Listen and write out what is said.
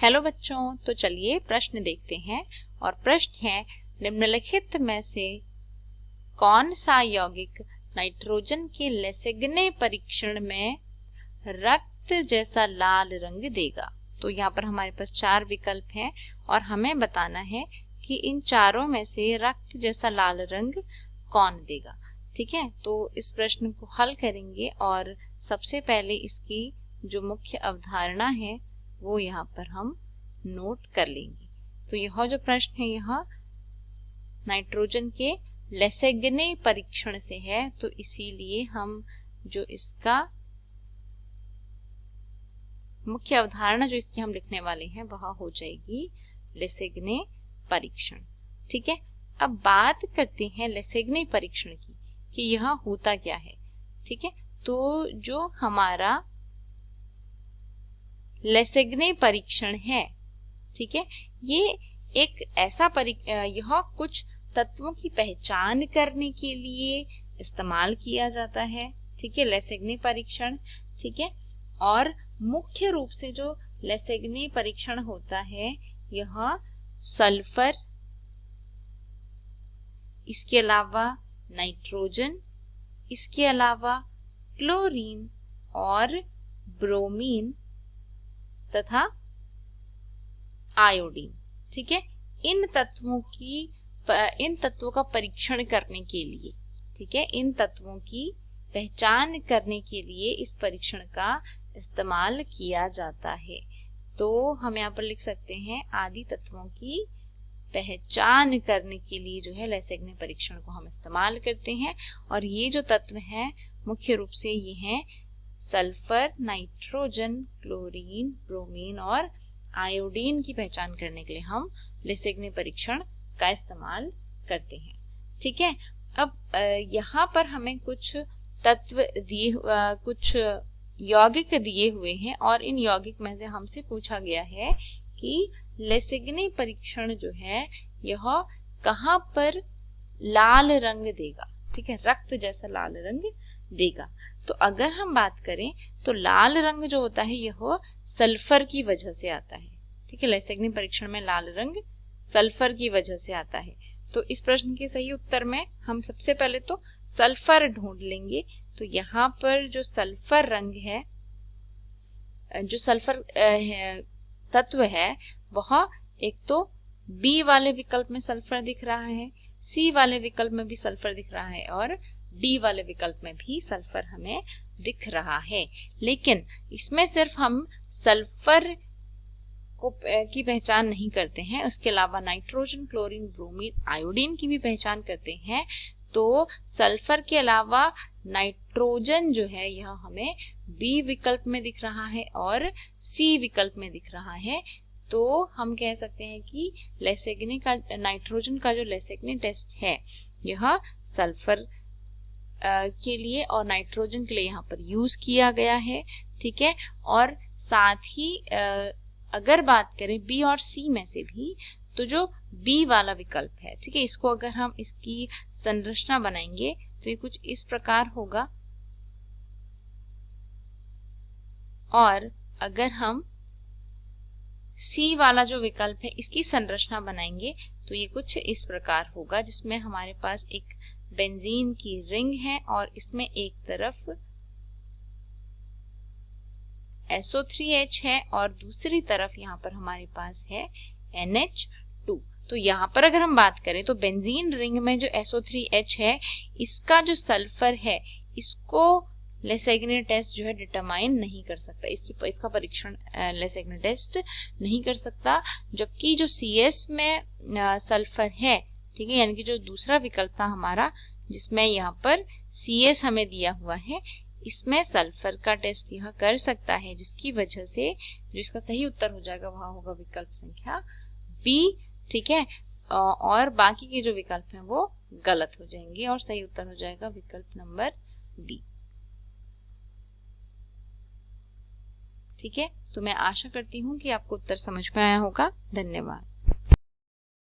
Hello बच्चों, तो चलिए प्रश्न देखते हैं। और प्रश्न है, निम्नलिखित में से कौन सा यौगिक नाइट्रोजन के लेसेग्ने परीक्षण में रक्त जैसा लाल रंग देगा। तो यहाँ पर हमारे पास 4 विकल्प हैं और हमें बताना है कि इन चारों में से रक्त जैसा लाल रंग कौन देगा। ठीक है, तो इस प्रश्न को हल करेंगे और सबसे पहले इसकी जो मुख्य अवधारणा है वो यहाँ पर हम नोट कर लेंगे। तो यह जो प्रश्न है यह नाइट्रोजन के लेसेग्ने परीक्षण से है, तो इसीलिए हम जो इसका मुख्य अवधारणा जो इसकी हम लिखने वाले हैं वह हो जाएगी लेसेग्ने परीक्षण। ठीक है, अब बात करते हैं लेसेग्ने परीक्षण की कि यह होता क्या है। ठीक है, तो जो हमारा लेसेग्ने परीक्षण है, ठीक है, ये एक ऐसा यह कुछ तत्वों की पहचान करने के लिए इस्तेमाल किया जाता है। ठीक है, लेसेग्ने परीक्षण। ठीक है, और मुख्य रूप से जो लेसेग्ने परीक्षण होता है यह सल्फर, इसके अलावा नाइट्रोजन, इसके अलावा क्लोरीन और ब्रोमीन तथा आयोडीन। ठीक है, इन तत्वों का परीक्षण करने के लिए, ठीक है, इन तत्वों की पहचान करने के लिए इस परीक्षण का इस्तेमाल किया जाता है। तो हम यहाँ पर लिख सकते हैं आदि तत्वों की पहचान करने के लिए जो है लेसेग्ने परीक्षण को हम इस्तेमाल करते हैं। और ये जो तत्व हैं मुख्य रूप से ये हैं सल्फर, नाइट्रोजन, क्लोरीन, ब्रोमीन और आयोडीन की पहचान करने के लिए हम लेसेग्ने परीक्षण का इस्तेमाल करते हैं। ठीक है, अब यहाँ पर हमें कुछ तत्व दिए, कुछ यौगिक दिए हुए हैं और इन यौगिक में से हमसे पूछा गया है कि लेसेग्ने परीक्षण जो है यह कहाँ पर लाल रंग देगा। ठीक है, रक्त जैसा लाल रंग देगा। तो अगर हम बात करें तो लाल रंग जो होता है यह सल्फर की वजह से आता है। ठीक है, लेसेग्ने परीक्षण में लाल रंग सल्फर की वजह से आता है। तो इस प्रश्न के सही उत्तर में हम सबसे पहले तो सल्फर ढूंढ लेंगे। तो यहाँ पर जो सल्फर रंग है, जो सल्फर तत्व है वह एक तो बी वाले विकल्प में सल्फर दिख रहा है, सी वाले विकल्प में भी सल्फर दिख रहा है और डी वाले विकल्प में भी सल्फर हमें दिख रहा है। लेकिन इसमें सिर्फ हम सल्फर की पहचान नहीं करते हैं, उसके अलावा नाइट्रोजन, क्लोरीन, ब्रोमीन, आयोडीन की भी पहचान करते हैं। तो सल्फर के अलावा नाइट्रोजन जो है यह हमें बी विकल्प में दिख रहा है और सी विकल्प में दिख रहा है। तो हम कह सकते हैं कि लेसेग्ने का नाइट्रोजन का जो लेसेग्ने टेस्ट है यह सल्फर के लिए और नाइट्रोजन के लिए यहाँ पर यूज किया गया है। ठीक है, और साथ ही अगर बात करें बी और सी में से भी, तो जो बी वाला विकल्प है, ठीक है, इसको अगर हम इसकी संरचना बनाएंगे तो ये कुछ इस प्रकार होगा। और अगर हम सी वाला जो विकल्प है इसकी संरचना बनाएंगे तो ये कुछ इस प्रकार होगा, जिसमें हमारे पास एक बेंजीन की रिंग है और इसमें एक तरफ SO3H है और दूसरी तरफ यहाँ पर हमारे पास है NH2। तो यहाँ पर अगर हम बात करें तो बेंजीन रिंग में जो SO3H है इसका जो सल्फर है इसको लेसेग्ने टेस्ट जो है डिटरमाइन नहीं कर सकता, इसका परीक्षण लेसेग्ने टेस्ट नहीं कर सकता। जबकि जो CS में सल्फर है, ठीक है, यानी कि जो दूसरा विकल्प था हमारा जिसमें यहाँ पर CS हमें दिया हुआ है, इसमें सल्फर का टेस्ट यह कर सकता है, जिसकी वजह से जो इसका सही उत्तर हो जाएगा वह होगा विकल्प संख्या बी। ठीक है, और बाकी के जो विकल्प हैं वो गलत हो जाएंगे और सही उत्तर हो जाएगा विकल्प नंबर डी। ठीक है, तो मैं आशा करती हूँ कि आपको उत्तर समझ में आया होगा। धन्यवाद।